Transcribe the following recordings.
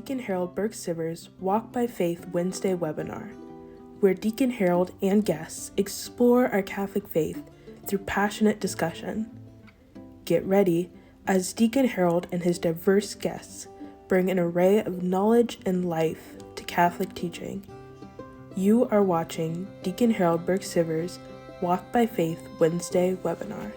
Deacon Harold Burke-Sivers Walk by Faith Wednesday webinar, where Deacon Harold and guests explore our Catholic faith through passionate discussion. Get ready as Deacon Harold and his diverse guests bring an array of knowledge and life to Catholic teaching. You are watching Deacon Harold Burke-Sivers Walk by Faith Wednesday webinar.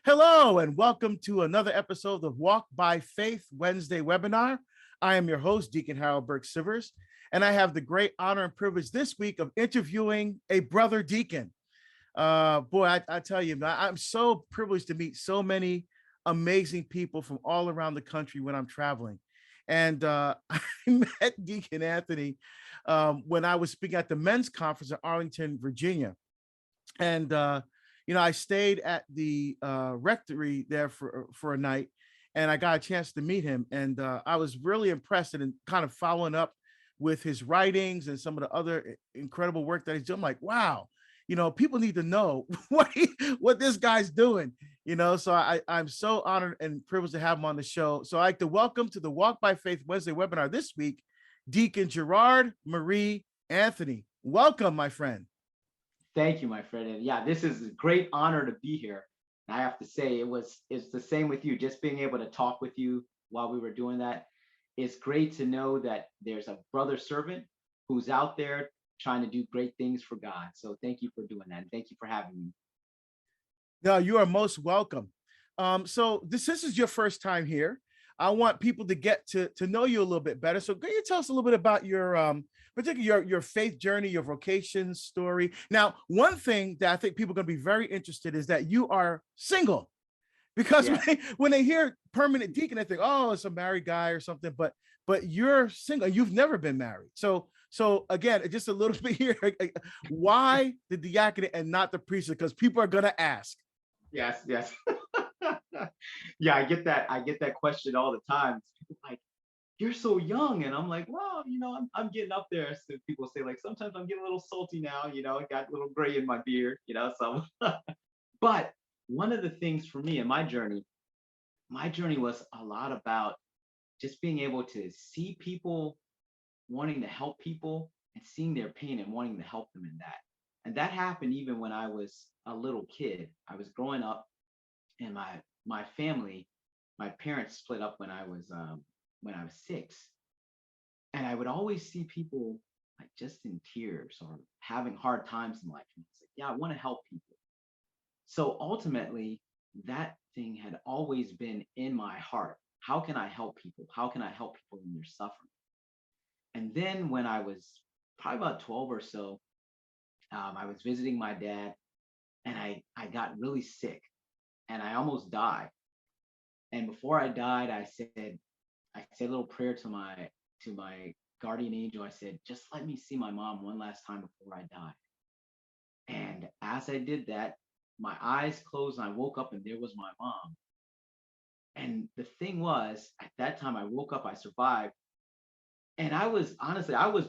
Hello, and welcome to another episode of Walk by Faith Wednesday webinar. I am your host, Deacon Harold Burke-Sivers, and I have the great honor and privilege this week of interviewing a brother deacon. I tell you, I'm so privileged to meet so many amazing people from all around the country when I'm traveling. And I met Deacon Anthony when I was speaking at the men's conference in Arlington, Virginia. And I stayed at the rectory there for a night, and I got a chance to meet him. And I was really impressed and kind of following up with his writings and some of the other incredible work that he's doing. I'm like, wow, people need to know what this guy's doing, so I'm so honored and privileged to have him on the show. So I'd like to welcome to the Walk by Faith Wednesday webinar this week, Deacon Gerard-Marie Anthony. Welcome, my friend. Thank you, my friend. And yeah, this is a great honor to be here. And I have to say, it's the same with you. Just being able to talk with you while we were doing that, it's great to know that there's a brother servant who's out there trying to do great things for God. So thank you for doing that. And thank you for having me. No, you are most welcome. So this is your first time here. I want people to get to know you a little bit better. So can you tell us a little bit about your particularly your faith journey, your vocation story? Now, one thing that I think people are going to be very interested is that you are single, because when they hear permanent deacon, they think, oh, it's a married guy or something. But you're single. You've never been married. So again, just a little bit here. Why the diaconate and not the priesthood? Because people are going to ask. Yes. Yeah, I get that question all the time. People like, you're so young, and I'm like, well, I'm getting up there. So people say, like, sometimes I'm getting a little salty now, I got a little gray in my beard, so but one of the things for me in my journey was a lot about just being able to see people wanting to help people and seeing their pain and wanting to help them in that. And that happened even when I was a little kid. I was growing up, and my family, my parents split up when I was 6, and I would always see people like just in tears or having hard times in life. And I was like, yeah, I want to help people. So ultimately, that thing had always been in my heart. How can I help people? How can I help people when they're suffering? And then when I was probably about 12 or so, I was visiting my dad, and I got really sick, and I almost died. And before I died, I said a little prayer to my guardian angel. I said, just let me see my mom one last time before I die. And as I did that, my eyes closed, and I woke up, and there was my mom. And the thing was, at that time, I woke up, I survived. And I was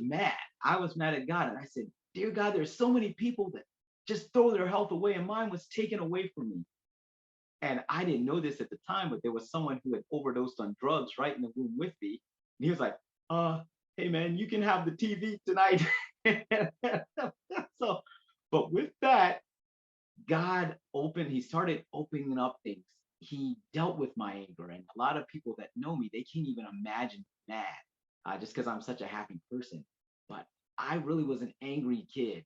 mad. I was mad at God. And I said, dear God, there's so many people that just throw their health away, and mine was taken away from me. And I didn't know this at the time, but there was someone who had overdosed on drugs right in the room with me. And he was like, hey man, you can have the TV tonight. But with that, he started opening up things. He dealt with my anger. And a lot of people that know me, they can't even imagine mad, just because I'm such a happy person. But I really was an angry kid.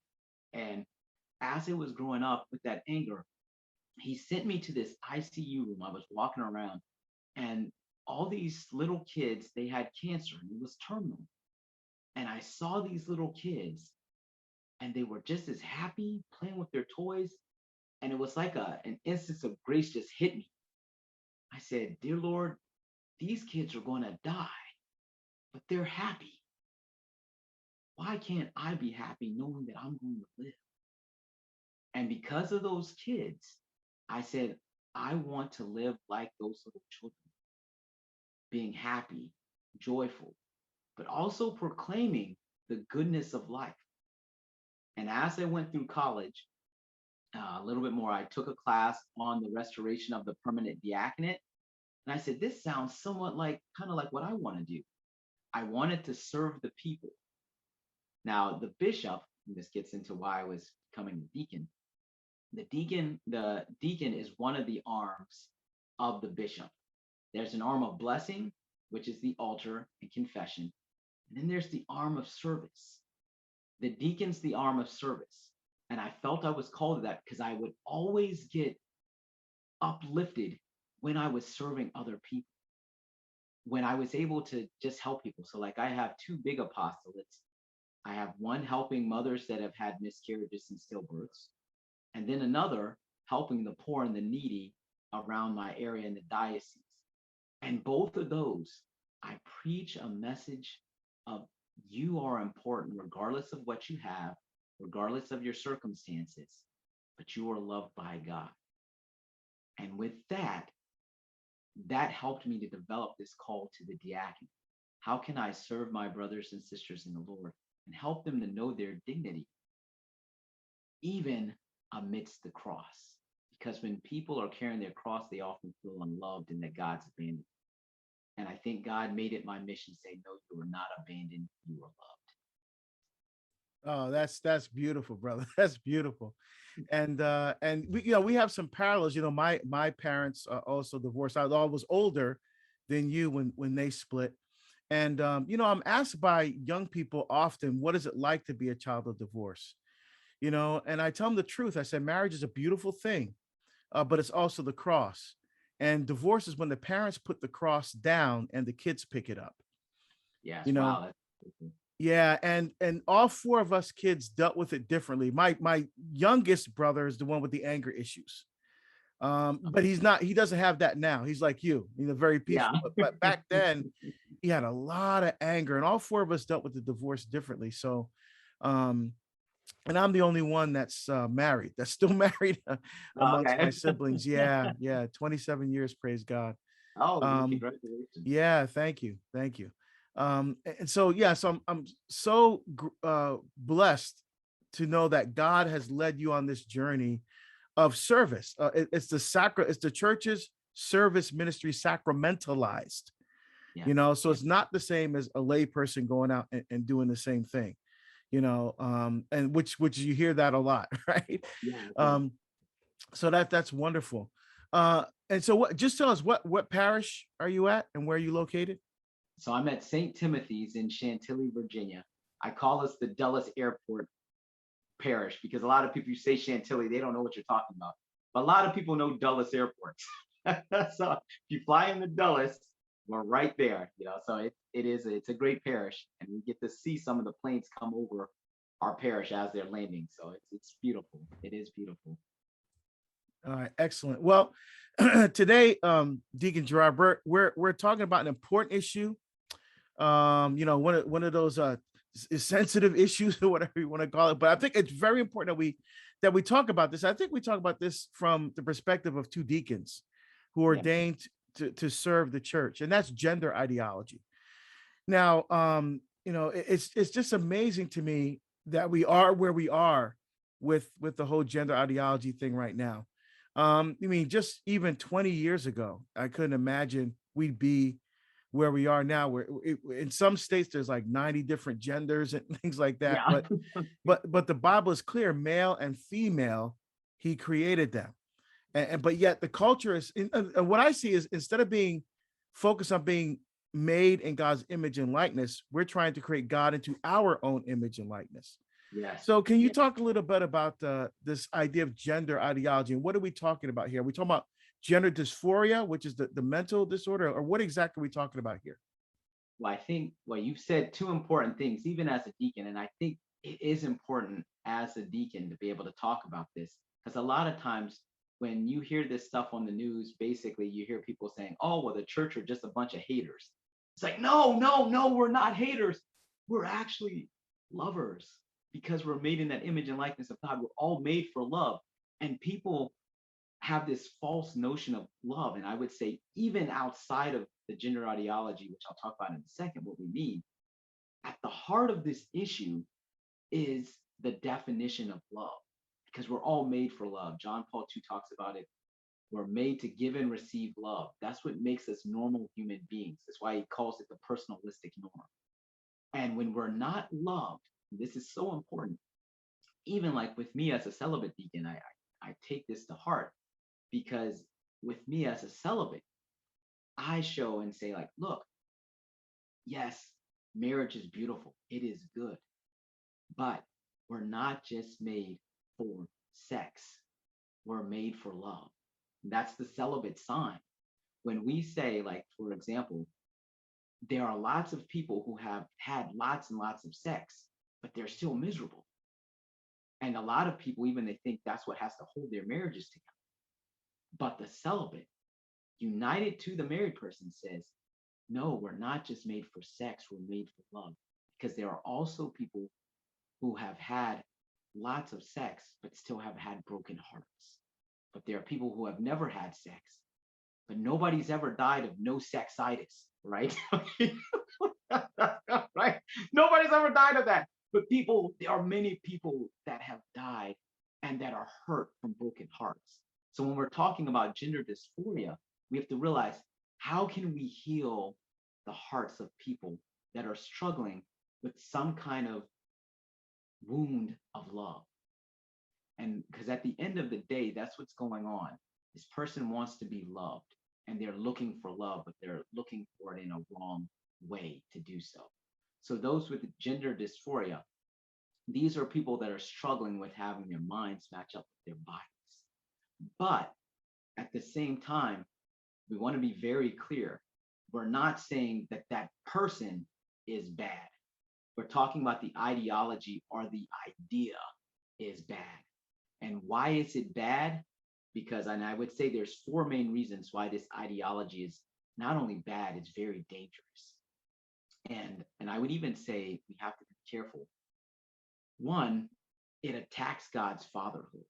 And as I was growing up with that anger, he sent me to this ICU room. I was walking around, and all these little kids, they had cancer, and it was terminal. And I saw these little kids, and they were just as happy playing with their toys. And it was like an instance of grace just hit me. I said, dear Lord, these kids are going to die, but they're happy. Why can't I be happy knowing that I'm going to live? And because of those kids, I said, I want to live like those little children, being happy, joyful, but also proclaiming the goodness of life. And as I went through college, a little bit more, I took a class on the restoration of the permanent diaconate. And I said, this sounds somewhat like kind of like what I want to do. I wanted to serve the people. Now, the bishop, and this gets into why I was becoming a deacon. The deacon is one of the arms of the bishop. There's an arm of blessing, which is the altar and confession. And then there's the arm of service. The deacon's the arm of service. And I felt I was called to that because I would always get uplifted when I was serving other people, when I was able to just help people. So, like, I have two big apostolates. I have one helping mothers that have had miscarriages and stillbirths, and then another helping the poor and the needy around my area in the diocese. And both of those, I preach a message of you are important regardless of what you have, regardless of your circumstances, but you are loved by God. And with that, that helped me to develop this call to the diaconate. How can I serve my brothers and sisters in the Lord and help them to know their dignity, even amidst the cross? Because when people are carrying their cross, they often feel unloved and that God's abandoned. And I think God made it my mission to say, no, you are not abandoned, you are Oh, loved. that's beautiful, brother. That's beautiful. And we, we have some parallels. My parents also divorced. I was older than you when they split. And I'm asked by young people often, what is it like to be a child of divorce? And I tell them the truth. I said, marriage is a beautiful thing, but it's also the cross. And divorce is when the parents put the cross down and the kids pick it up. Yes, You know, wow. That's yeah, and all four of us kids dealt with it differently. My youngest brother is the one with the anger issues. But he doesn't have that now. He's like you, very yeah. peaceful. But back then, he had a lot of anger, and all four of us dealt with the divorce differently. So, and I'm the only one that's married, that's still married amongst my Okay. siblings. Yeah, 27 years, praise God. Oh, Um, congratulations. yeah, thank you, thank you. And so yeah, so I'm so blessed to know that God has led you on this journey of service. It's the church's service ministry sacramentalized. Yes. So it's not the same as a lay person going out and doing the same thing. And which you hear that a lot, right? Yeah. Um, so that's wonderful. And so just tell us what parish are you at and where are you located? So I'm at St. Timothy's in Chantilly, Virginia. I call us the Dulles Airport Parish because a lot of people, you say Chantilly, they don't know what you're talking about. But a lot of people know Dulles Airport. So if you fly into Dulles, we're right there. So it's a great parish, and we get to see some of the planes come over our parish as they're landing. So it's beautiful. It is beautiful. All right, excellent. Well, today, Deacon Gerard, we're talking about an important issue. One of those sensitive issues or whatever you want to call it. But I think it's very important that we talk about this. I think we talk about this from the perspective of two deacons who are ordained to serve the church, and that's gender ideology. Now, it's just amazing to me that we are where we are with the whole gender ideology thing right now. I mean, just even 20 years ago, I couldn't imagine we'd be where we are now, where in some states there's like 90 different genders and things like that. Yeah. But the Bible is clear, male and female, he created them. But yet the culture is, what I see is, instead of being focused on being made in God's image and likeness, we're trying to create God into our own image and likeness. Yes. So can you talk a little bit about this idea of gender ideology, and what are we talking about here? Are we talking about gender dysphoria, which is the mental disorder, or what exactly are we talking about here? Well, I think, you've said two important things, even as a deacon, and I think it is important as a deacon to be able to talk about this, because a lot of times when you hear this stuff on the news, basically you hear people saying, oh, well, the church are just a bunch of haters. It's like, no, no, no, we're not haters. We're actually lovers because we're made in that image and likeness of God. We're all made for love. And people have this false notion of love. And I would say, even outside of the gender ideology, which I'll talk about in a second, what we mean, at the heart of this issue is the definition of love, because we're all made for love. John Paul II talks about it. We're made to give and receive love. That's what makes us normal human beings. That's why he calls it the personalistic norm. And when we're not loved, this is so important. Even like with me as a celibate deacon, I take this to heart, because with me as a celibate, I show and say, like, look, yes, marriage is beautiful. It is good. But we're not just made for sex. We're made for love. That's the celibate sign. When we say, like, for example, there are lots of people who have had lots and lots of sex, but they're still miserable. And a lot of people, even they think that's what has to hold their marriages together. But the celibate, united to the married person, says, no, we're not just made for sex, we're made for love. Because there are also people who have had lots of sex, but still have had broken hearts. But there are people who have never had sex, but nobody's ever died of no sexitis, right? Right? Nobody's ever died of that. But there are many people that have died and that are hurt from broken hearts. So when we're talking about gender dysphoria, we have to realize, how can we heal the hearts of people that are struggling with some kind of wound of love? And because at the end of the day, that's what's going on. This person wants to be loved, and they're looking for love, but they're looking for it in a wrong way to do so. So those with gender dysphoria, these are people that are struggling with having their minds match up with their bodies. But at the same time, we want to be very clear. We're not saying that that person is bad. We're talking about the ideology or the idea is bad. And why is it bad? Because, and I would say there's four main reasons why this ideology is not only bad, it's very dangerous. And I would even say we have to be careful. One, it attacks God's fatherhood,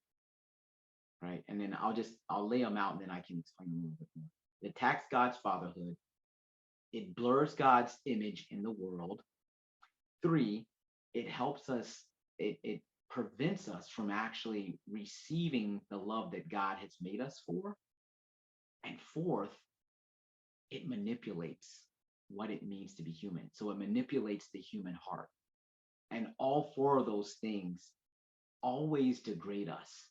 right? And then I'll lay them out and then I can explain a little bit more. It attacks God's fatherhood. It blurs God's image in the world. Three, it helps us, it prevents us from actually receiving the love that God has made us for. And fourth, it manipulates what it means to be human. So it manipulates the human heart. And all four of those things always degrade us.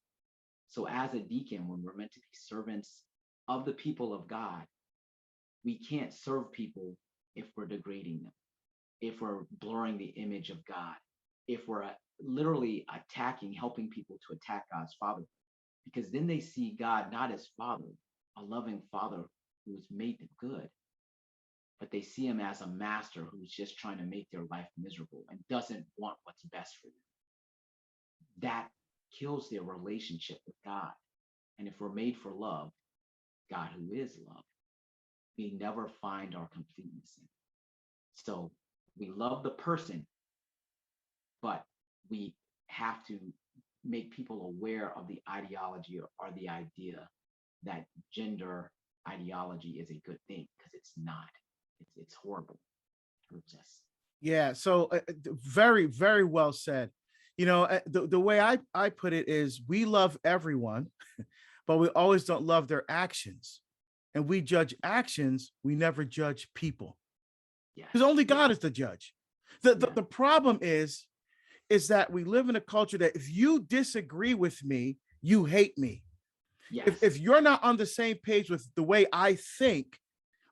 So as a deacon, when we're meant to be servants of the people of God, we can't serve people if we're degrading them, if we're blurring the image of God, if we're literally helping people to attack God's father, because then they see God not as father, a loving father who has made them good, but they see him as a master who's just trying to make their life miserable and doesn't want what's best for them. That kills their relationship with God. And if we're made for love, God who is love, we never find our completeness in it. So we love the person, but we have to make people aware of the ideology or the idea that gender ideology is a good thing, because it's not. It's horrible. It hurts us. Yeah. So very, very well said. You know, the way I put it is, we love everyone, but we always don't love their actions. And we judge actions. We never judge people. Because only God is the judge. The problem is that we live in a culture that if you disagree with me, you hate me. Yes. If you're not on the same page with the way I think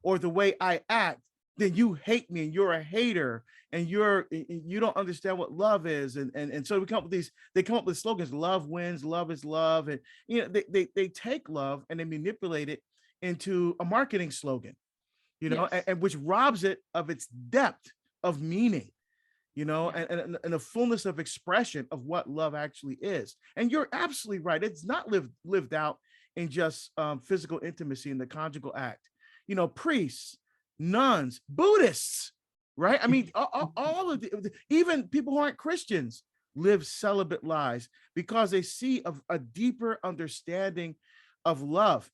or the way I act, then you hate me and you're a hater and you don't understand what love is. And so they come up with slogans: love wins, love is love. And they take love and they manipulate it into a marketing slogan, Yes. and which robs it of its depth of meaning, and the fullness of expression of what love actually is. And you're absolutely right. It's not lived out in just physical intimacy in the conjugal act. Priests, nuns, Buddhists, right? I mean, all of even people who aren't Christians live celibate lives because they see a deeper understanding of love.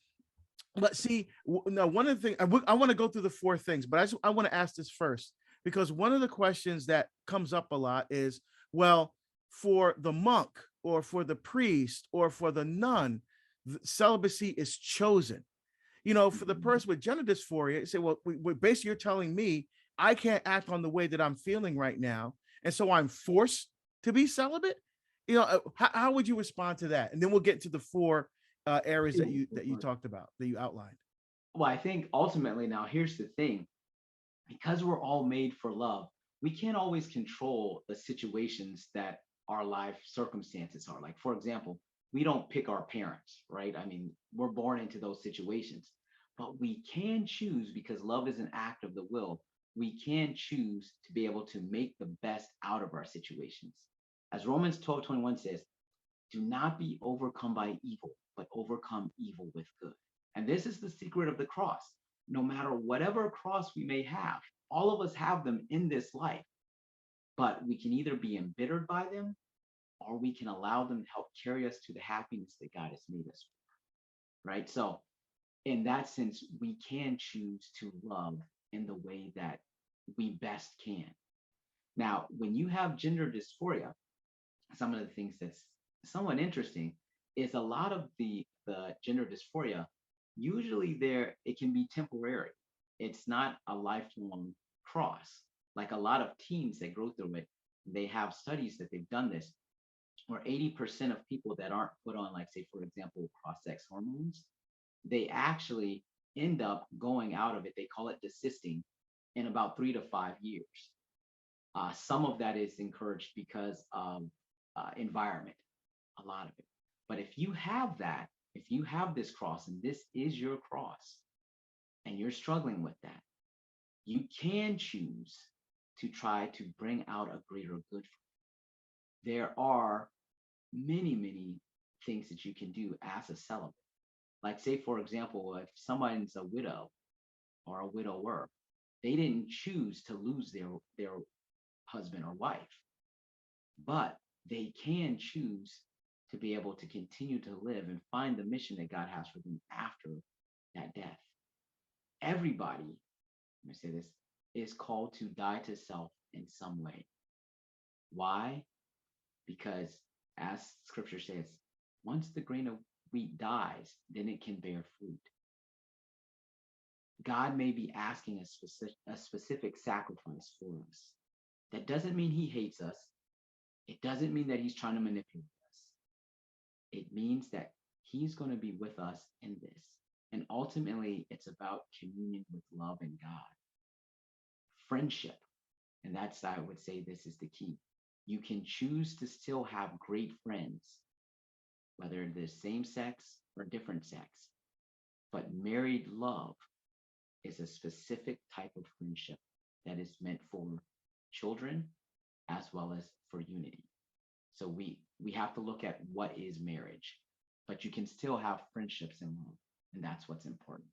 But see, now one of the things I want to go through the four things, but I want to ask this first, because one of the questions that comes up a lot is, well, for the monk or for the priest or for the nun, celibacy is chosen. For the person with gender dysphoria, you say, well, basically you're telling me I can't act on the way that I'm feeling right now, and so I'm forced to be celibate. How would you respond to that? And then we'll get to the four areas that you talked about, that you outlined. Well, I think ultimately, now here's the thing, because we're all made for love, we can't always control the situations that our life circumstances are. Like, for example, we don't pick our parents, right? I mean, we're born into those situations, but we can choose, because love is an act of the will. We can choose to be able to make the best out of our situations. As Romans 12:21 says, do not be overcome by evil, but overcome evil with good. And this is the secret of the cross. No matter whatever cross we may have, all of us have them in this life, but we can either be embittered by them, or we can allow them to help carry us to the happiness that God has made us for, right? So in that sense, we can choose to love in the way that we best can. Now, when you have gender dysphoria, some of the things that's somewhat interesting is a lot of the gender dysphoria, usually it can be temporary. It's not a lifelong cross. Like a lot of teens that go through it, they have studies that they've done this, where 80% of people that aren't put on, like, say, for example, cross-sex hormones, they actually end up going out of it. They call it desisting in about 3 to 5 years. Some of that is encouraged because of environment, a lot of it. But if you have that, if you have this cross, and this is your cross, and you're struggling with that, you can choose to try to bring out a greater good. There are many, many things that you can do as a celibate. Like, say, for example, if someone's a widow or a widower, they didn't choose to lose their husband or wife, but they can choose to be able to continue to live and find the mission that God has for them after that death. Everybody, let me say this, is called to die to self in some way. Why? Because, as scripture says, once the grain of wheat dies, then it can bear fruit. God may be asking a specific sacrifice for us. That doesn't mean he hates us. It doesn't mean that he's trying to manipulate us. It means that he's going to be with us in this. And ultimately, it's about communion with love and God. Friendship. And that's, I would say, this is the key. You can choose to still have great friends, whether they're same sex or different sex. But married love is a specific type of friendship that is meant for children as well as for unity. So we have to look at what is marriage, but you can still have friendships in love, and that's what's important.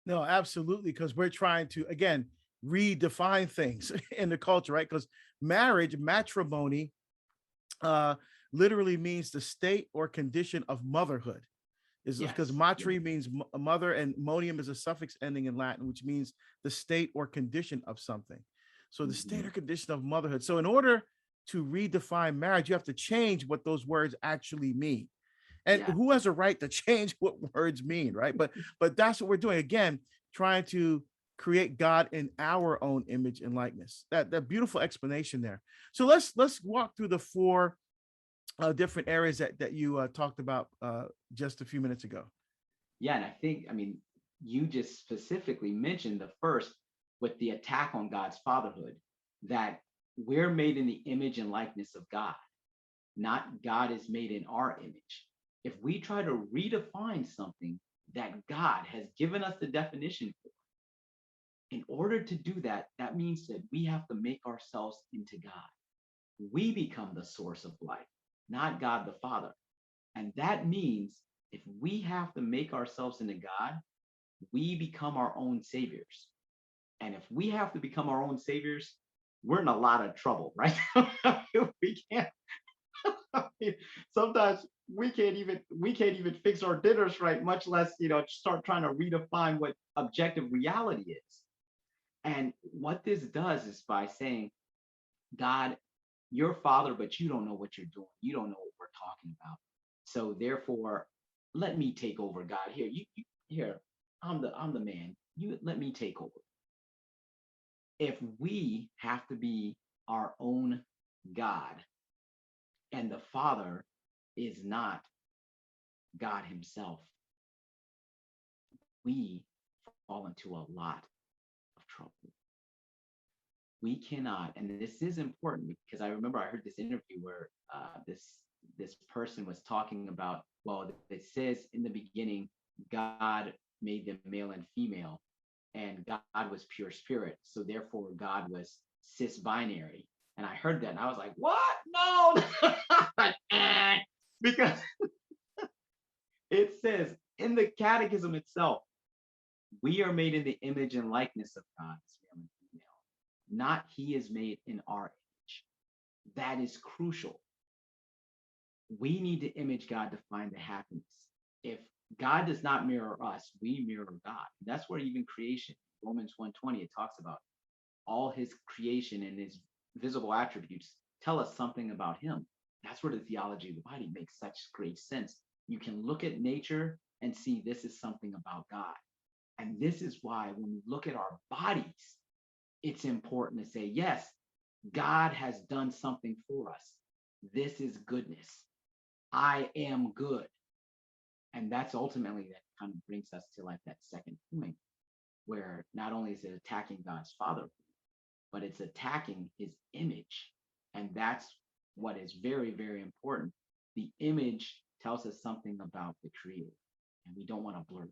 No, absolutely, because we're trying to, again, redefine things in the culture, right? Because matrimony, literally means the state or condition of motherhood. Is because matri means mother, and monium is a suffix ending in Latin, which means the state or condition of something. So the state or condition of motherhood. So in order to redefine marriage, you have to change what those words actually mean. And who has a right to change what words mean, right? But that's what we're doing. Again, trying to create God in our own image and likeness. That beautiful explanation there. So let's walk through the four different areas that you talked about just a few minutes ago. Yeah, and I think, you just specifically mentioned the first, with the attack on God's fatherhood, that we're made in the image and likeness of God, not God is made in our image. If we try to redefine something that God has given us the definition for, in order to do that, that means that we have to make ourselves into God. We become the source of life, not God the Father. And that means if we have to make ourselves into God, we become our own saviors. And if we have to become our own saviors, we're in a lot of trouble, right? We can't. Sometimes we can't even fix our dinners right, much less start trying to redefine what objective reality is. And what this does is, by saying, God, you're Father, but you don't know what you're doing. You don't know what we're talking about. So therefore, let me take over, God. Here, I'm the man. You let me take over. If we have to be our own God, and the Father is not God himself, we fall into a lot of trouble. We cannot, and this is important because I remember I heard this interview where this person was talking about, well, it says in the beginning, God made them male and female, and God was pure spirit, so therefore God was cis-binary. And I heard that, and I was like, what? No, because it says in the catechism itself, we are made in the image and likeness of God, male and female, not he is made in our image. That is crucial. We need to image God to find the happiness. If God does not mirror us, we mirror God. That's where even creation, Romans 1:20, it talks about all his creation and his visible attributes tell us something about him. That's where the theology of the body makes such great sense. You can look at nature and see this is something about God. And this is why when we look at our bodies, it's important to say, yes, God has done something for us. This is goodness. I am good. And that's ultimately that kind of brings us to like that second point, where not only is it attacking God's Father, but it's attacking his image. And that's what is very, very important. The image tells us something about the Creator, and we don't want to blur that.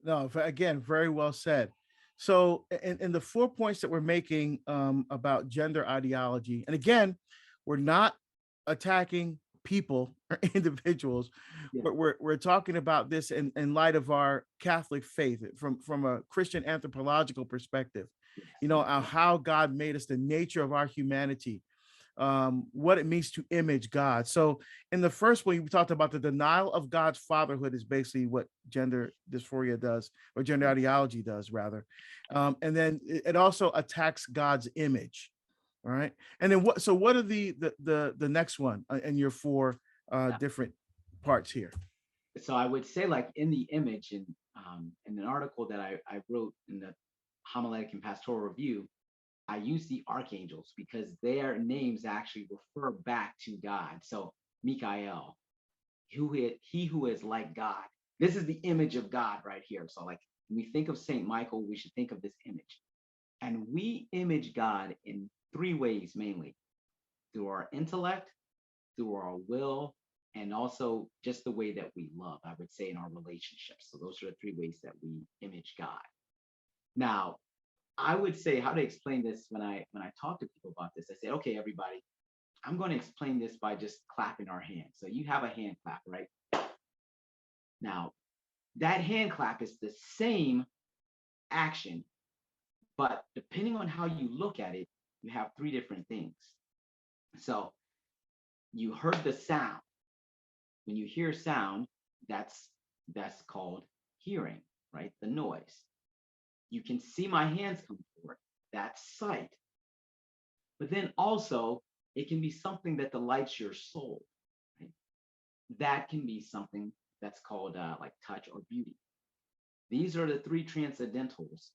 No, again, very well said. So, in the 4 points that we're making about gender ideology, and again, we're not attacking people or individuals, but we're talking about this in light of our Catholic faith from a Christian anthropological perspective. You know, how God made us, the nature of our humanity, what it means to image God. So in the first one, we talked about the denial of God's fatherhood is basically what gender dysphoria does, or gender ideology does rather. And then it also attacks God's image. All right. And then what are the next one in your 4 different parts here? So I would say, like, in the image, in an article that I wrote in the Homiletic and Pastoral Review, I use the archangels because their names actually refer back to God. So Michael, he who is like God. This is the image of God right here. So like when we think of Saint Michael, we should think of this image. And we image God in 3 ways mainly: through our intellect, through our will, and also just the way that we love, I would say, in our relationships. So those are the 3 ways that we image God. Now, I would say how to explain this when I talk to people about this. I say, okay, everybody, I'm going to explain this by just clapping our hands. So you have a hand clap, right? Now, that hand clap is the same action, but depending on how you look at it, you have 3 different things. So you heard the sound. When you hear sound, that's called hearing, right? The noise. You can see my hands come forward. That's sight. But then also, it can be something that delights your soul. Right? That can be something that's called like touch or beauty. These are the 3 transcendentals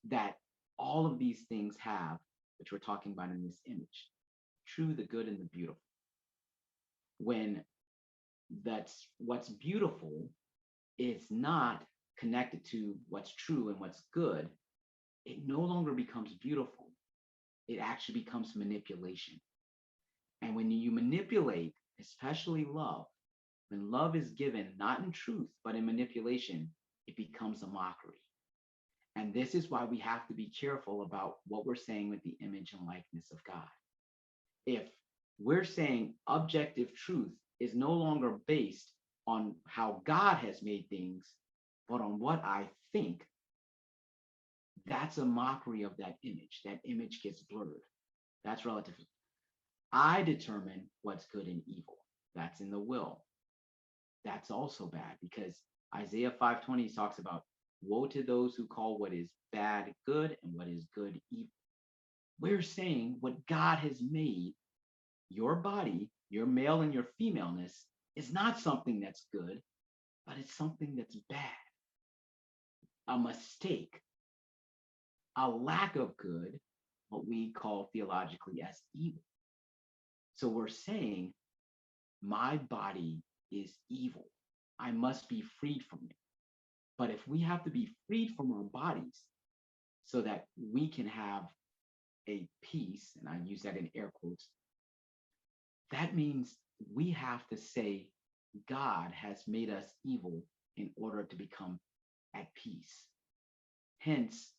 that all of these things have, which we're talking about in this image: true, the good, and the beautiful. When that's what's beautiful is not connected to what's true and what's good, it no longer becomes beautiful. It actually becomes manipulation. And when you manipulate, especially love, when love is given not in truth, but in manipulation, it becomes a mockery. And this is why we have to be careful about what we're saying with the image and likeness of God. If we're saying objective truth is no longer based on how God has made things, but on what I think, that's a mockery of that image. That image gets blurred. That's relative. I determine what's good and evil. That's in the will. That's also bad because Isaiah 5:20 talks about woe to those who call what is bad good and what is good evil. We're saying what God has made, your body Your male and your femaleness is not something that's good, but it's something that's bad, a mistake, a lack of good, what we call theologically as evil. So we're saying, my body is evil. I must be freed from it. But if we have to be freed from our bodies so that we can have a peace, and I use that in air quotes, that means we have to say God has made us evil in order to become at peace. Hence,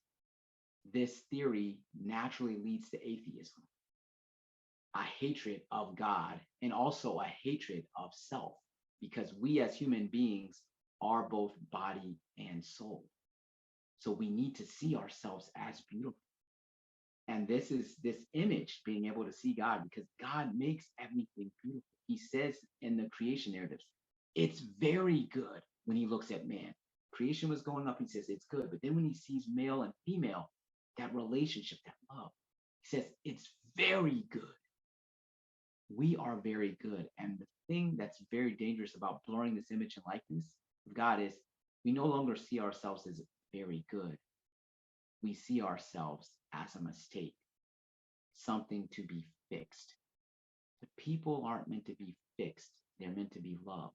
this theory naturally leads to atheism, a hatred of God, and also a hatred of self, because we as human beings are both body and soul. So we need to see ourselves as beautiful. And this is this image, being able to see God, because God makes everything beautiful. He says in the creation narratives, it's very good when he looks at man. Creation was going up, he says it's good. But then when he sees male and female, that relationship, that love, he says it's very good. We are very good. And the thing that's very dangerous about blurring this image and likeness of God is we no longer see ourselves as very good. We see ourselves as a mistake, something to be fixed. The people aren't meant to be fixed. They're meant to be loved.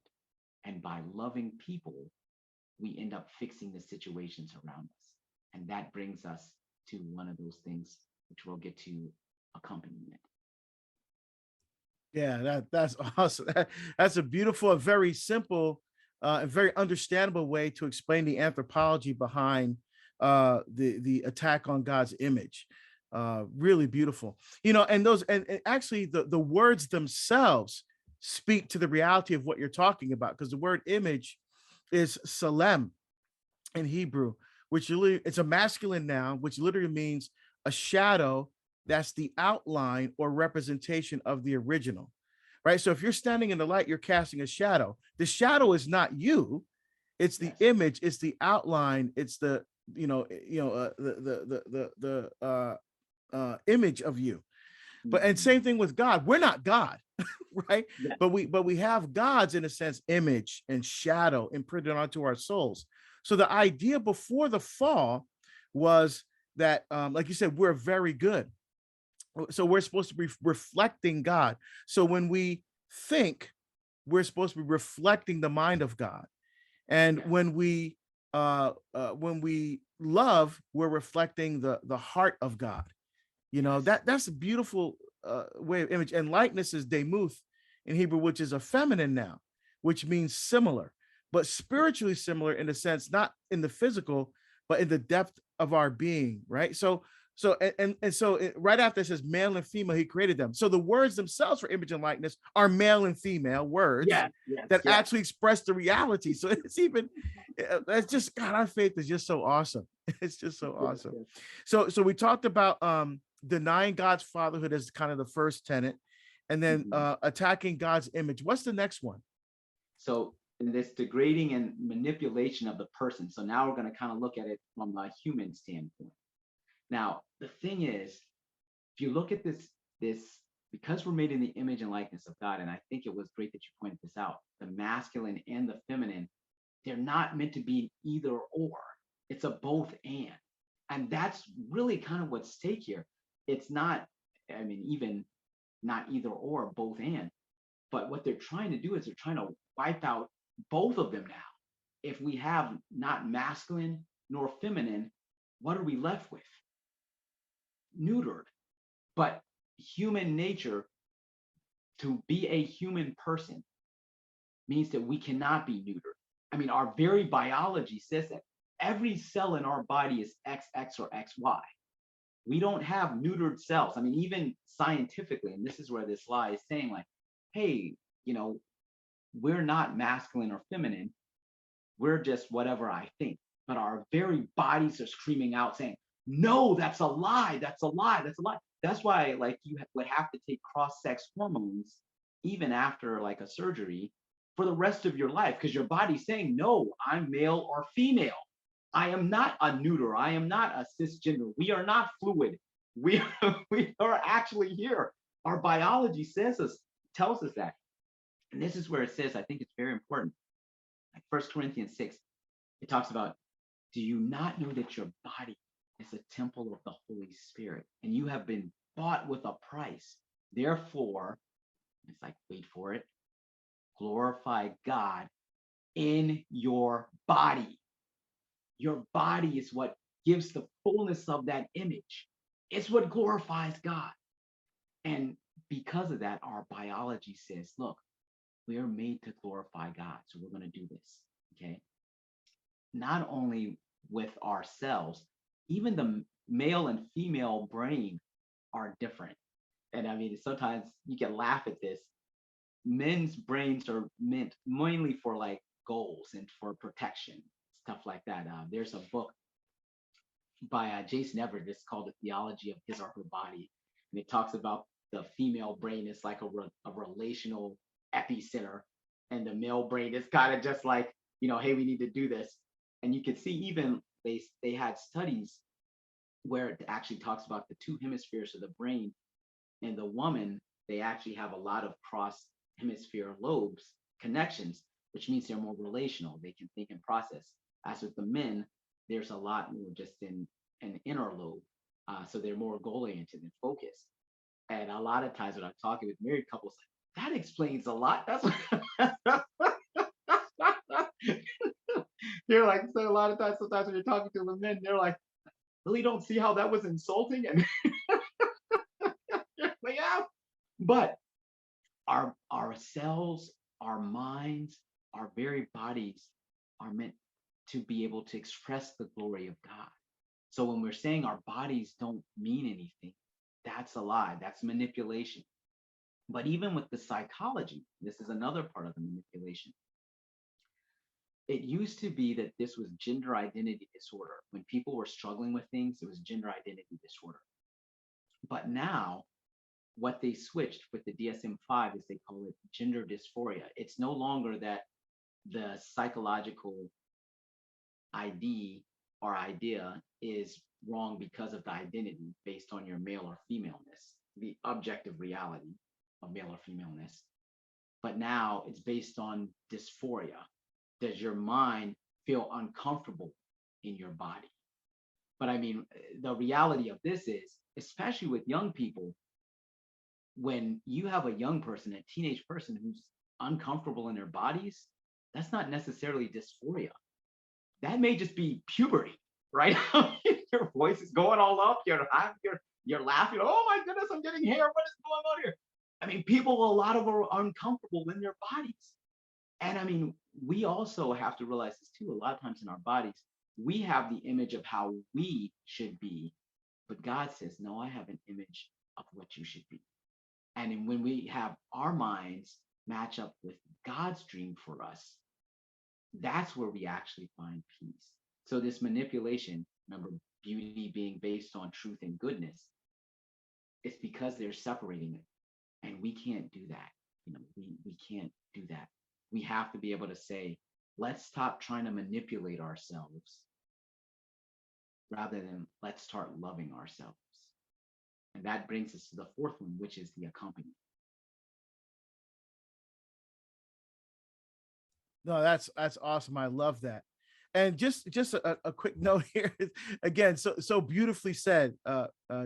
And by loving people, we end up fixing the situations around us. And that brings us to one of those things, which we'll get to, accompaniment. Yeah, that's awesome. That's a beautiful, a very simple, and very understandable way to explain the anthropology behind the attack on God's image. Really beautiful, and those and actually the words themselves speak to the reality of what you're talking about, because the word image is salem in Hebrew, which literally, it's a masculine noun, which literally means a shadow that's the outline or representation of the original, right? So if you're standing in the light, you're casting a shadow. The shadow is not you, it's the image, it's the outline, it's the image of you. But and same thing with God. We're not God, right? Yeah. But we have God's, in a sense, image and shadow imprinted onto our souls. So the idea before the fall was that, like you said, we're very good. So we're supposed to be reflecting God. So when we think, we're supposed to be reflecting the mind of God. And when we love, we're reflecting the heart of God. That's a beautiful way of image. And likeness is demuth in Hebrew, which is a feminine noun, which means similar, but spiritually similar, in a sense, not in the physical, but in the depth of our being, right? So right after it says male and female, he created them. So the words themselves for image and likeness are male and female words that actually express the reality. So it's even, that's just, God, our faith is just so awesome. It's just so awesome. So we talked about denying God's fatherhood as kind of the first tenet, and then attacking God's image. What's the next one? So this degrading and manipulation of the person. So now we're going to kind of look at it from a human standpoint. Now, the thing is, if you look at this, because we're made in the image and likeness of God, and I think it was great that you pointed this out, the masculine and the feminine, they're not meant to be either or. It's a both and. And that's really kind of what's at stake here. It's not, even not either or, both and. But what they're trying to do is they're trying to wipe out both of them now. If we have not masculine nor feminine, what are we left with? Neutered. But human nature, to be a human person, means that we cannot be neutered. Our very biology says that every cell in our body is XX or XY. We don't have neutered cells. Even scientifically, and this is where this lie is saying, like, hey, we're not masculine or feminine. We're just whatever I think. But our very bodies are screaming out saying, no, that's a lie. That's a lie. That's a lie. That's why, like, you would have to take cross-sex hormones even after like a surgery for the rest of your life, because your body's saying, no, I'm male or female. I am not a neuter. I am not a cisgender. We are not fluid. We are actually here. Our biology says us tells us that. And this is where it says, I think it's very important. Like 1 Corinthians 6, it talks about, do you not know that your body is a temple of the Holy Spirit and you have been bought with a price? Therefore, it's like, wait for it, glorify God in your body. Your body is what gives the fullness of that image. It's what glorifies God. And because of that, our biology says, look, we are made to glorify God. So we're going to do this. Okay. Not only with ourselves, even the male and female brain are different. And I mean, sometimes you can laugh at this. Men's brains are meant mainly for like goals and for protection, stuff like that. There's a book by Jason Everett. It's called The Theology of His or Her Body. And it talks about the female brain is like a relational epicenter. And the male brain is kind of just like, hey, we need to do this. And you can see even they had studies where it actually talks about the two hemispheres of the brain. And the woman, they actually have a lot of cross hemisphere lobes connections, which means they're more relational. They can think and process. As with the men, there's a lot more just in an inner lobe. So they're more goal-oriented and focused. And a lot of times when I'm talking with married couples, that explains a lot. That's what they're like, so a lot of times, sometimes when you're talking to the men, they're like, really don't see how that was insulting. And like, yeah. But our cells, our minds, our very bodies are meant to be able to express the glory of God. So when we're saying our bodies don't mean anything, that's a lie. That's manipulation. But even with the psychology, this is another part of the manipulation. It used to be that this was gender identity disorder. When people were struggling with things, it was gender identity disorder. But now, what they switched with the DSM-5 is they call it gender dysphoria. It's no longer that the psychological ID or idea is wrong because of the identity based on your male or femaleness, the objective reality of male or femaleness. But now it's based on dysphoria. Does your mind feel uncomfortable in your body? But I mean, the reality of this is, especially with young people, when you have a young person, a teenage person who's uncomfortable in their bodies, that's not necessarily dysphoria. That may just be puberty, right? Your voice is going all up, you're laughing, oh my goodness, I'm getting hair, what is going on here? I mean, people, a lot of them are uncomfortable in their bodies. And I mean, we also have to realize this too, a lot of times in our bodies, we have the image of how we should be, but God says, no, I have an image of what you should be. And when we have our minds match up with God's dream for us, that's where we actually find peace. So this manipulation, remember, beauty being based on truth and goodness, it's because they're separating it. And we can't do that. We can't do that. We have to be able to say, let's stop trying to manipulate ourselves rather than let's start loving ourselves. And that brings us to the fourth one, which is the accompaniment. No, that's awesome. I love that. And just a quick note here, again, so beautifully said,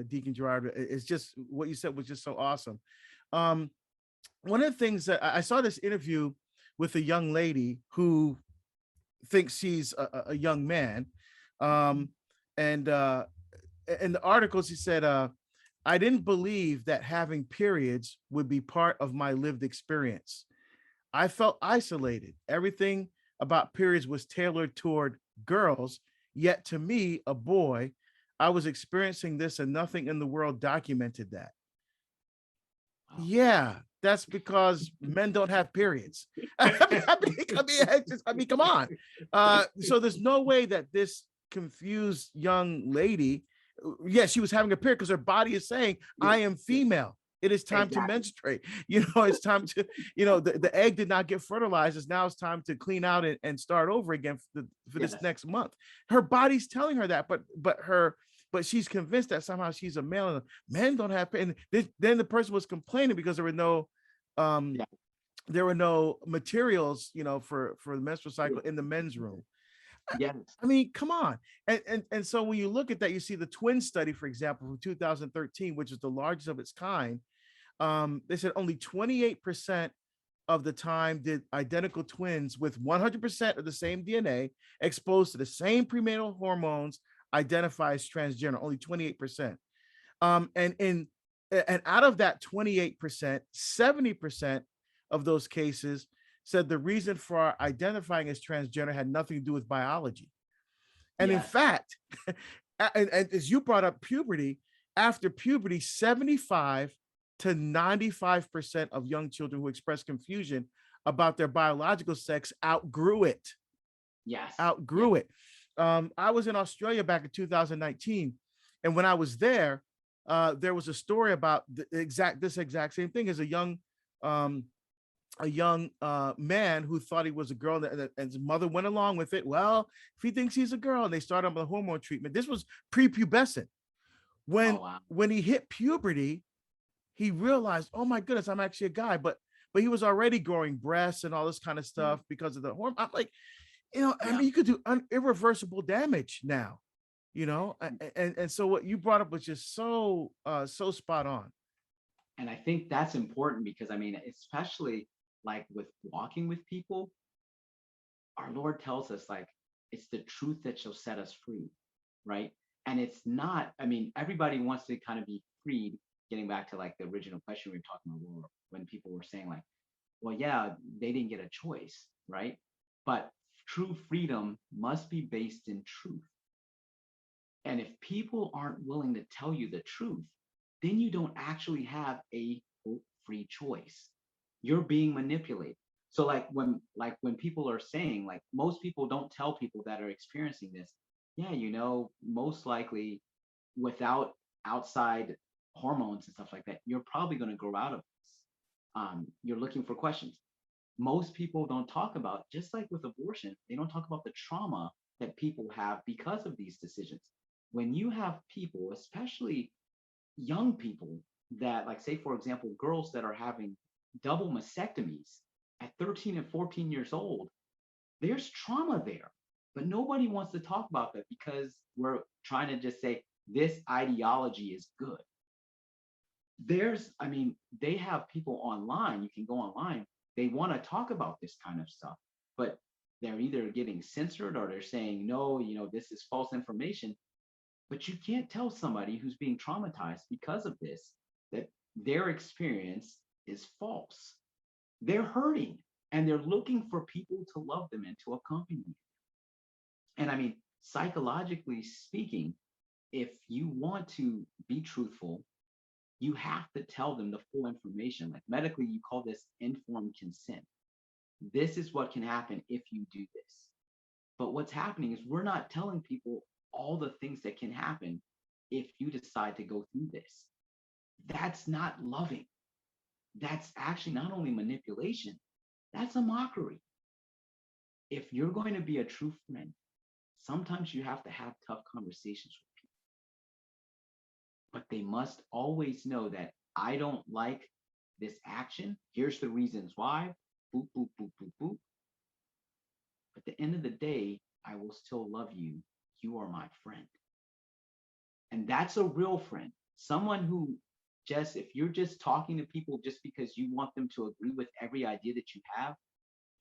Deacon Gerard. It's just what you said was just so awesome. One of the things that I saw this interview with a young lady who thinks she's a young man, and in the article she said, I didn't believe that having periods would be part of my lived experience. I felt isolated. Everything about periods was tailored toward girls, yet to me, a boy, I was experiencing this and nothing in the world documented that. Yeah, that's because men don't have periods. I mean, come on. So there's no way that this confused young lady, she was having a period because her body is saying, I am female. It is time to menstruate. It's time to, the egg did not get fertilized. Now it's time to clean out and start over again for this next month. Her body's telling her that, but she's convinced that somehow she's a male and men don't have. And then the person was complaining because there were no Um, Yeah. there were no materials, for the menstrual cycle in the men's room. Yes. I mean, come on. And so when you look at that, you see the twin study, for example, from 2013, which is the largest of its kind. They said only 28% of the time did identical twins with 100% of the same DNA exposed to the same prenatal hormones identify as transgender. Only 28%. And out of that 28%, 70% of those cases said the reason for identifying as transgender had nothing to do with biology. And in Yes. fact, and as you brought up puberty, after puberty, 75 to 95% of young children who express confusion about their biological sex outgrew it. Yes. Outgrew it. I was in Australia back in 2019, and when I was there was a story about this exact same thing. As a young man who thought he was a girl, and his mother went along with it. Well, if he thinks he's a girl, and they started him on the hormone treatment. This was prepubescent. When Oh, wow. when he hit puberty, he realized, oh my goodness, I'm actually a guy. But he was already growing breasts and all this kind of stuff because of the hormone. I'm like, I mean, you could do irreversible damage now, and so what you brought up was just so spot on. And I think that's important because, I mean, especially like with walking with people, our Lord tells us, like, it's the truth that shall set us free, right? And it's not, I mean, everybody wants to kind of be freed, getting back to like the original question we were talking about, when people were saying, like, well, yeah, they didn't get a choice, right? But true freedom must be based in truth. And if people aren't willing to tell you the truth, then you don't actually have a free choice. You're being manipulated. So like when people are saying, like, most people don't tell people that are experiencing this, yeah, most likely without outside hormones and stuff like that, you're probably going to grow out of this. You're looking for questions. Most people don't talk about, just like with abortion, they don't talk about the trauma that people have because of these decisions. When you have people, especially young people, that, like, say for example, girls that are having double mastectomies at 13 and 14 years old, there's trauma there. But nobody wants to talk about that because we're trying to just say this ideology is good. I mean, they have people online, you can go online, they want to talk about this kind of stuff, but they're either getting censored or they're saying, no, this is false information. But you can't tell somebody who's being traumatized because of this that their experience is false. They're hurting and they're looking for people to love them and to accompany them. And I mean, psychologically speaking, if you want to be truthful, you have to tell them the full information. Like, medically, you call this informed consent. This is what can happen if you do this. But what's happening is we're not telling people all the things that can happen if you decide to go through this. That's not loving. That's actually not only manipulation, that's a mockery. If you're going to be a true friend, sometimes you have to have tough conversations with people. But they must always know that I don't like this action. Here's the reasons why. Boop, boop, boop, boop, boop. At the end of the day, I will still love you. You are my friend. And that's a real friend. Someone who if you're just talking to people just because you want them to agree with every idea that you have,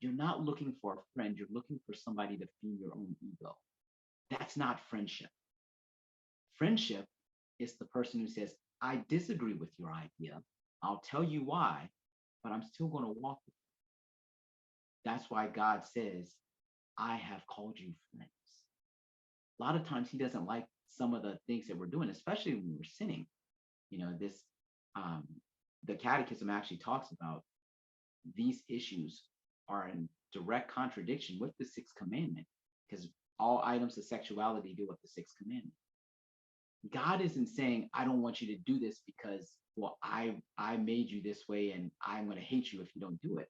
you're not looking for a friend. You're looking for somebody to feed your own ego. That's not friendship. Friendship is the person who says, I disagree with your idea. I'll tell you why, but I'm still going to walk with you. That's why God says, I have called you friends. A lot of times he doesn't like some of the things that we're doing, especially when we're sinning. The catechism actually talks about these issues are in direct contradiction with the sixth commandment, because all items of sexuality deal with the sixth commandment. God isn't saying, I don't want you to do this because, well, I made you this way and I'm going to hate you if you don't do it.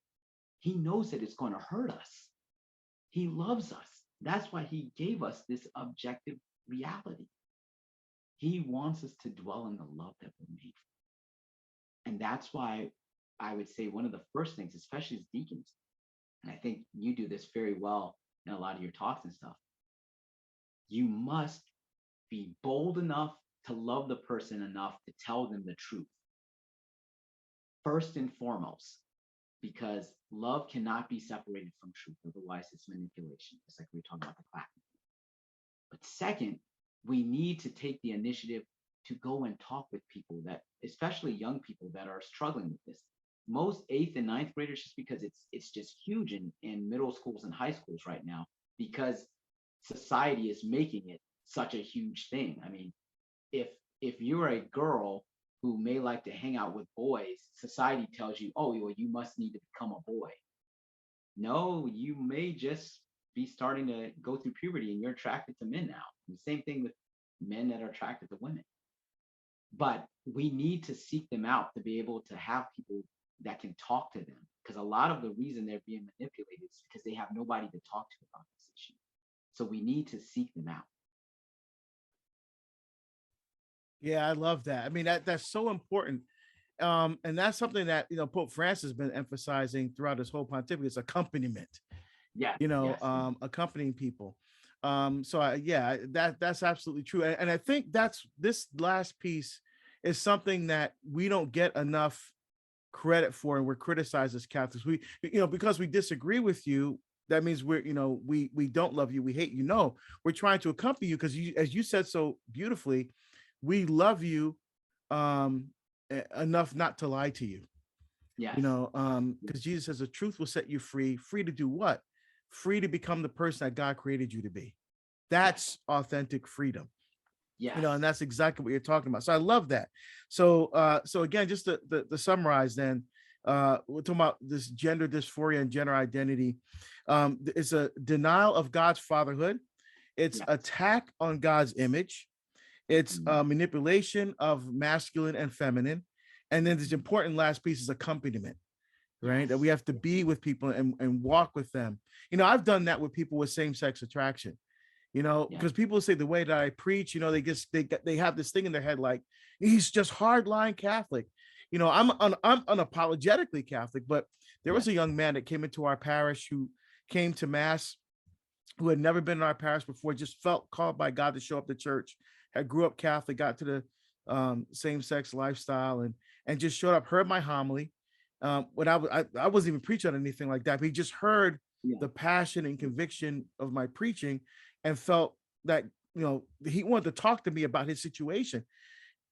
He knows that it's going to hurt us. He loves us. That's why he gave us this objective reality. He wants us to dwell in the love that we're made for. And that's why I would say one of the first things, especially as deacons, and I think you do this very well in a lot of your talks and stuff, you must be bold enough to love the person enough to tell them the truth first and foremost, because love cannot be separated from truth. Otherwise, it's manipulation. It's like we were talking about the clap. But second, we need to take the initiative to go and talk with people that, especially young people that are struggling with this. Most eighth and ninth graders, just because it's just huge in middle schools and high schools right now, because society is making it such a huge thing. I mean, if you're a girl who may like to hang out with boys, society tells you, oh, well, you must need to become a boy. No, you may just be starting to go through puberty and you're attracted to men now. And the same thing with men that are attracted to women. But we need to seek them out to be able to have people that can talk to them. Because a lot of the reason they're being manipulated is because they have nobody to talk to about this issue. So we need to seek them out. Yeah, I love that. I mean, that's so important. And that's something that, Pope Francis has been emphasizing throughout his whole pontificate, is accompaniment, Yeah. Yes. accompanying people. That's absolutely true. And I think that's this last piece is something that we don't get enough credit for, and we're criticized as Catholics. We, because we disagree with you, that means we don't love you, we hate you. No, we're trying to accompany you because you, as you said so beautifully, we love you enough not to lie to you. Yes. Because Jesus says the truth will set you free. Free to do what? Free to become the person that God created you to be. That's authentic freedom. Yes. And that's exactly what you're talking about. So I love that. So again, just to summarize then, we're talking about this gender dysphoria and gender identity. It's a denial of God's fatherhood. It's attack on God's image. It's manipulation of masculine and feminine. And then this important last piece is accompaniment, right? Yes. That we have to be with people and walk with them. I've done that with people with same-sex attraction, because people say the way that I preach, they have this thing in their head, like, he's just hardline Catholic. I'm unapologetically Catholic, but there was a young man that came into our parish who came to mass, who had never been in our parish before, just felt called by God to show up to church. I grew up Catholic, got to the same-sex lifestyle, and just showed up, heard my homily. When I wasn't even preaching on anything like that, but he just heard the passion and conviction of my preaching and felt that, he wanted to talk to me about his situation.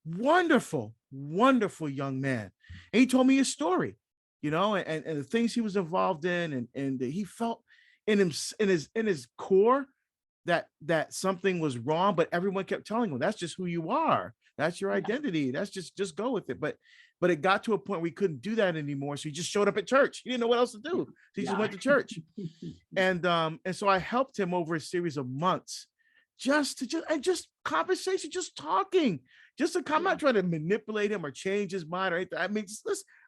Wonderful, wonderful young man. And he told me his story, and the things he was involved in, and he felt in his core that something was wrong, but everyone kept telling him, that's just who you are. That's your identity. That's just go with it. But it got to a point where he couldn't do that anymore. So he just showed up at church. He didn't know what else to do. So he just went to church. And so I helped him over a series of months, just conversation, just talking, I'm not trying to manipulate him or change his mind or anything. I mean,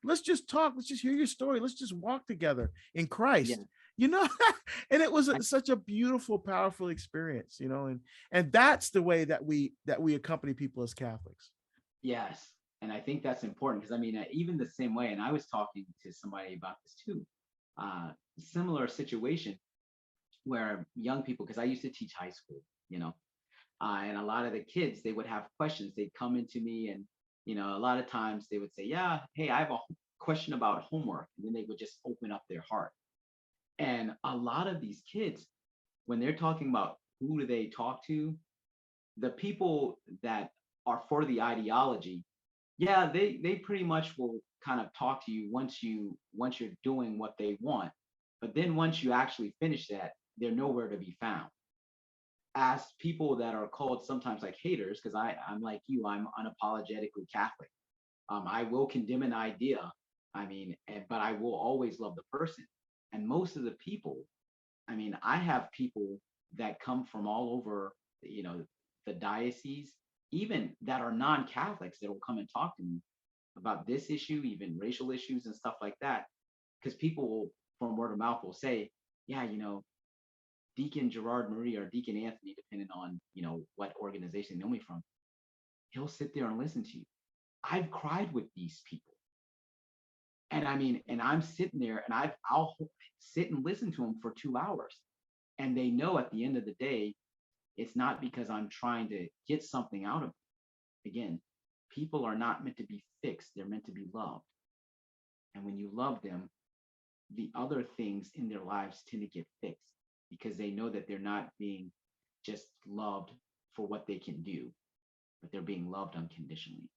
let's just talk. Let's just hear your story. Let's just walk together in Christ. And it was such a beautiful, powerful experience, and that's the way that we accompany people as Catholics. Yes. And I think that's important because, I mean, even the same way, and I was talking to somebody about this too, similar situation where young people, because I used to teach high school, and a lot of the kids, they would have questions. They'd come into me and, a lot of times they would say, yeah, hey, I have a question about homework. And then they would just open up their heart. And a lot of these kids, when they're talking about who do they talk to, the people that are for the ideology, they pretty much will kind of talk to you once you're doing what they want. But then once you actually finish that, they're nowhere to be found. As people that are called sometimes like haters, because I'm like you, I'm unapologetically Catholic. I will condemn an idea, but I will always love the person. And most of the people, I have people that come from all over, the diocese, even that are non-Catholics, that will come and talk to me about this issue, even racial issues and stuff like that. Because people from word of mouth will say, yeah, Deacon Gerard-Marie or Deacon Anthony, depending on, what organization they know me from, he'll sit there and listen to you. I've cried with these people. And I mean, and I'm sitting there and I'll sit and listen to them for 2 hours. And they know at the end of the day, it's not because I'm trying to get something out of them. Again, people are not meant to be fixed, they're meant to be loved. And when you love them, the other things in their lives tend to get fixed because they know that they're not being just loved for what they can do, but they're being loved unconditionally.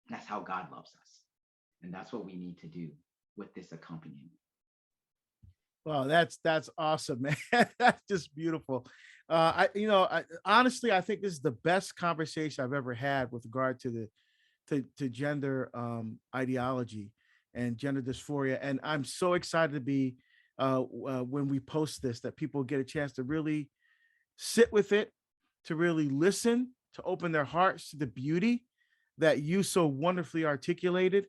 And that's how God loves us. And that's what we need to do with this accompaniment. Well, that's awesome, man. That's just beautiful. Honestly, I think this is the best conversation I've ever had with regard to to gender ideology and gender dysphoria. And I'm so excited to be when we post this, that people get a chance to really sit with it, to really listen, to open their hearts to the beauty that you so wonderfully articulated.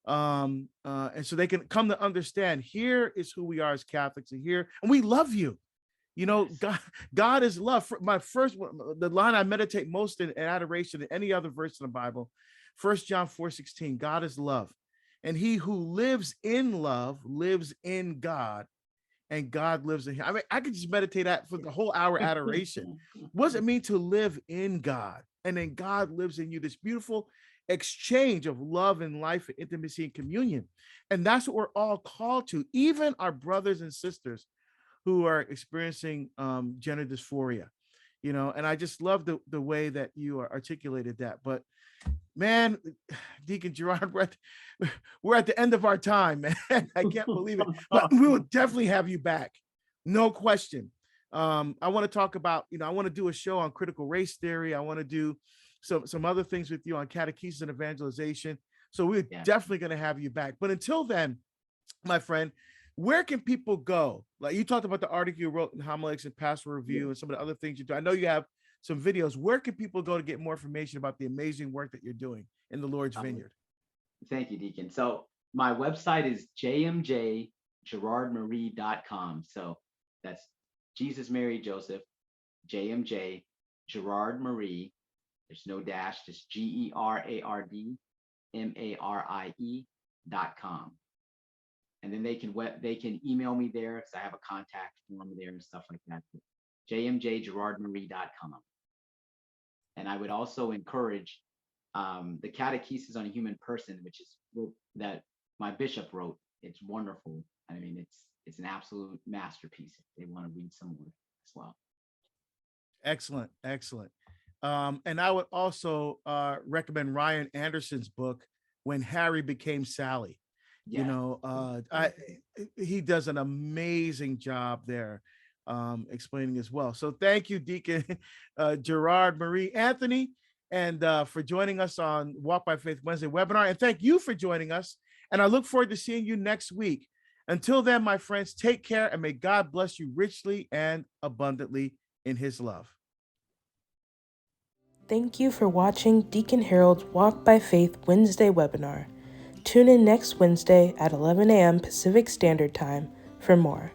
And so they can come to understand, here is who we are as Catholics, and we love you. God is love. The line I meditate most in adoration in any other verse in the Bible, 1 John 4:16, God is love. And he who lives in love lives in God, and God lives in him. I mean, I could just meditate that for the whole hour adoration. What does it mean to live in God? And then God lives in you, this beautiful exchange of love and life and intimacy and communion. And that's what we're all called to, even our brothers and sisters who are experiencing gender dysphoria, and I just love the way that you articulated that. But man, Deacon Gerard, we're at the end of our time, man. I can't believe it, but we will definitely have you back. No question. I want to talk about, I want to do a show on critical race theory. I want to do some other things with you on catechesis and evangelization. So we're definitely going to have you back. But until then, my friend, where can people go? Like you talked about the article you wrote in Homiletics and Pastoral Review and some of the other things you do. I know you have some videos. Where can people go to get more information about the amazing work that you're doing in the Lord's Vineyard? Thank you, Deacon. So my website is jmjgerardmarie.com. So that's Jesus, Mary, Joseph, JMJ, Gerard-Marie. There's no dash, just GerardMarie.com. And then they can email me there because I have a contact form there and stuff like that. jmjgerardmarie.com. And I would also encourage the Catechesis on a Human Person, which is that my bishop wrote. It's wonderful. I mean, it's an absolute masterpiece if they want to read some more as well. Excellent. And I would also recommend Ryan Anderson's book, When Harry Became Sally. He does an amazing job there explaining as well. So thank you, Deacon Gerard-Marie Anthony, and for joining us on Walk by Faith Wednesday webinar. And thank you for joining us. And I look forward to seeing you next week. Until then, my friends, take care, and may God bless you richly and abundantly in his love. Thank you for watching Deacon Harold's Walk by Faith Wednesday webinar. Tune in next Wednesday at 11 a.m. Pacific Standard Time for more.